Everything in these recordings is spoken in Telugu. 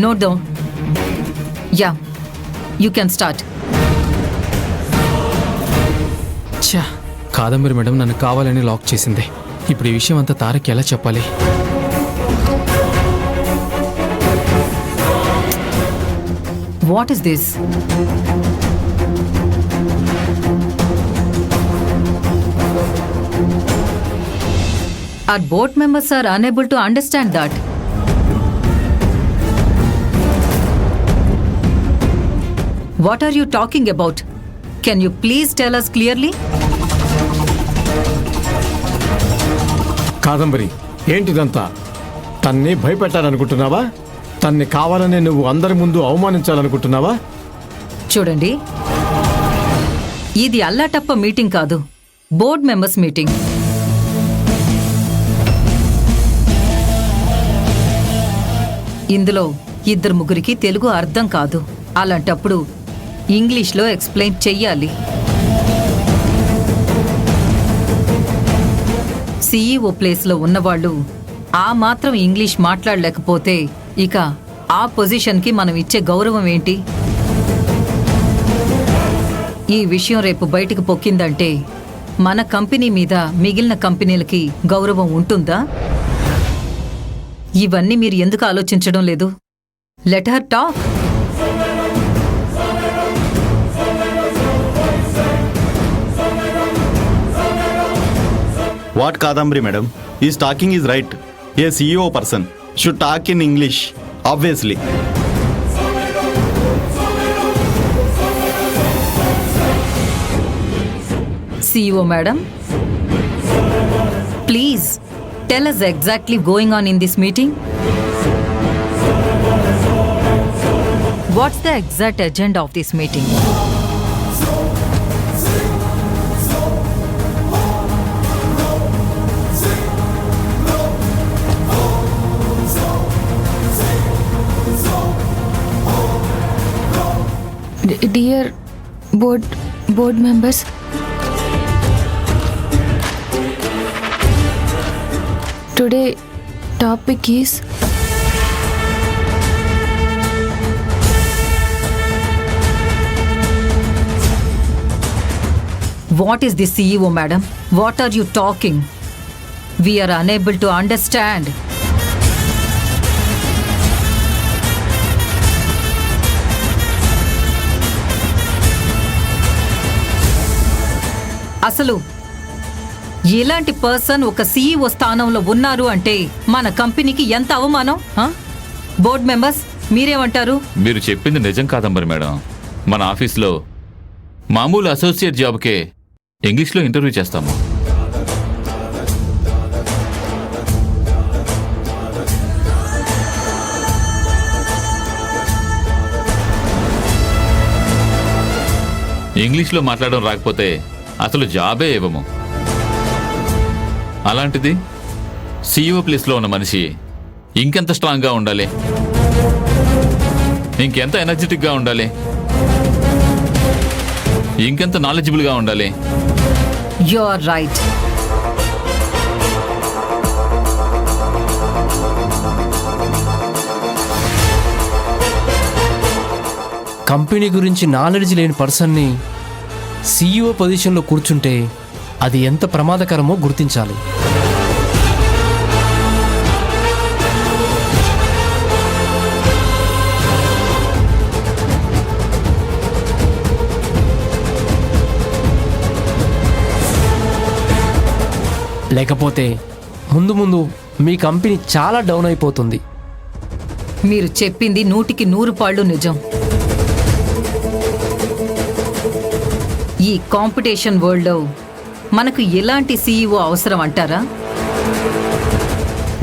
Note down. Yeah, you can start. ఛా, కాదంబరి మేడం నన్ను కావాలని లాక్ చేసింది. ఇప్పుడు ఈ విషయం అంతా తారక్ ఎలా చెప్పాలి? What is this? Our board members are unable to understand that. What are you talking about? Can you please tell us clearly? Kadambari, ఏంటిదంతా? తన్ని భయపెట్టాలనుకుంటున్నావా? తన్ని కావాలని నువ్వు అందరి ముందు అవమానించాలనుకుంటున్నావా? చూడండి, ఇది అల్లాటప్ప మీటింగ్ కాదు, బోర్డ్ మెంబర్స్ మీటింగ్. ఇందులో ఇద్దరు ముగ్గురికి తెలుగు అర్థం కాదు. అలాంటప్పుడు ఇంగ్లీష్లో ఎక్స్ప్లెయిన్ చెయ్యాలి. సీఈఓ ప్లేస్లో ఉన్నవాళ్ళు ఆ మాత్రం ఇంగ్లీష్ మాట్లాడలేకపోతే ఇక ఆ పొజిషన్కి మనం ఇచ్చే గౌరవం ఏంటి? ఈ విషయం రేపు బయటికి పొక్కిందంటే మన కంపెనీ మీద మిగిలిన కంపెనీలకి గౌరవం ఉంటుందా? ఇవన్నీ మీరు ఎందుకు ఆలోచించడం లేదు? Let her talk. What Kadambari madam is talking is right. A CEO person should talk in English, obviously. CEO madam, please tell us exactly going on in this meeting. What's the exact agenda of this meeting? Dear board members, today topic is What is this, CEO madam? What are you talking? We are unable to understand. అసలు ఇలాంటి పర్సన్ ఒక సీఈఓ స్థానంలో ఉన్నారు అంటే మన కంపెనీకి ఎంత అవమానం. బోర్డ్ మెంబర్స్ మీరేమంటారు? మీరు చెప్పింది నిజం కాదంబరి మేడం. మన ఆఫీస్లో మామూలు అసోసియేట్ జాబ్కే ఇంగ్లీష్లో ఇంటర్వ్యూ చేస్తాము. ఇంగ్లీష్లో మాట్లాడడం రాకపోతే అసలు జాబే ఇవ్వము. అలాంటిది సీఈఓ ప్లేస్లో ఉన్న మనిషి ఇంకెంత స్ట్రాంగ్గా ఉండాలి, ఇంకెంత ఎనర్జెటిక్గా ఉండాలి, ఇంకెంత నాలెడ్జబుల్గా ఉండాలి. You are right. కంపెనీ గురించి నాలెడ్జ్ లేని పర్సన్ని సీఈఓ పొజిషన్లో కూర్చుంటే అది ఎంత ప్రమాదకరమో గుర్తించాలి. లేకపోతే ముందు ముందు మీ కంపెనీ చాలా డౌన్ అయిపోతుంది. మీరు చెప్పింది 100కి 100 పాళ్ళు నిజం. ఈ కాంపిటీషన్ వరల్డ్లో మనకు ఎలాంటి సీఈఓ అవసరం అంటారా?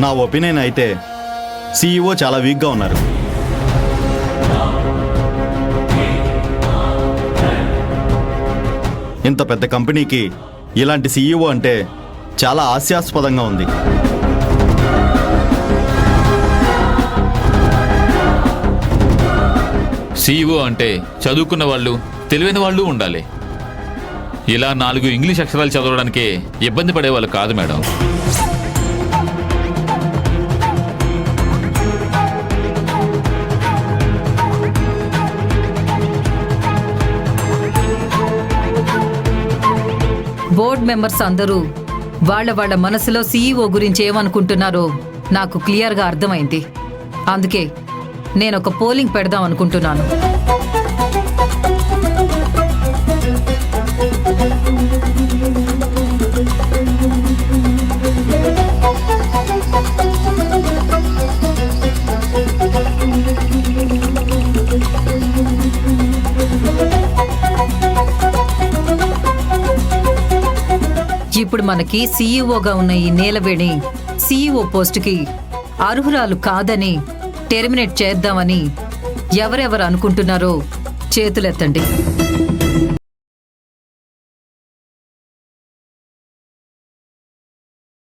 నా ఒపీనియన్ అయితే సీఈఓ చాలా వీక్గా ఉన్నారు. ఇంత పెద్ద కంపెనీకి ఇలాంటి సీఈఓ అంటే చాలా హాస్యాస్పదంగా ఉంది. సీఈఓ అంటే చదువుకున్న వాళ్ళు, తెలివైన వాళ్ళు ఉండాలి. ఇలా 4 ఇంగ్లీష్ అక్షరాలు చదవడానికే ఇబ్బంది పడేవాళ్ళు కాదు మేడం. బోర్డ్ మెంబర్స్ అందరూ వాళ్ళ వాళ్ళ మనసులో సీఈఓ గురించి ఏమనుకుంటున్నారో నాకు క్లియర్గా అర్థమైంది. అందుకే నేను ఒక పోలింగ్ పెడదాం అనుకుంటున్నాను. ఇప్పుడు మనకి సీఈఓగా ఉన్న ఈ నీలవేణి సీఈఓ పోస్టుకి అర్హురాలు కాదని టెర్మినేట్ చేద్దామని ఎవరెవరు అనుకుంటున్నారో చేతులెత్తండి.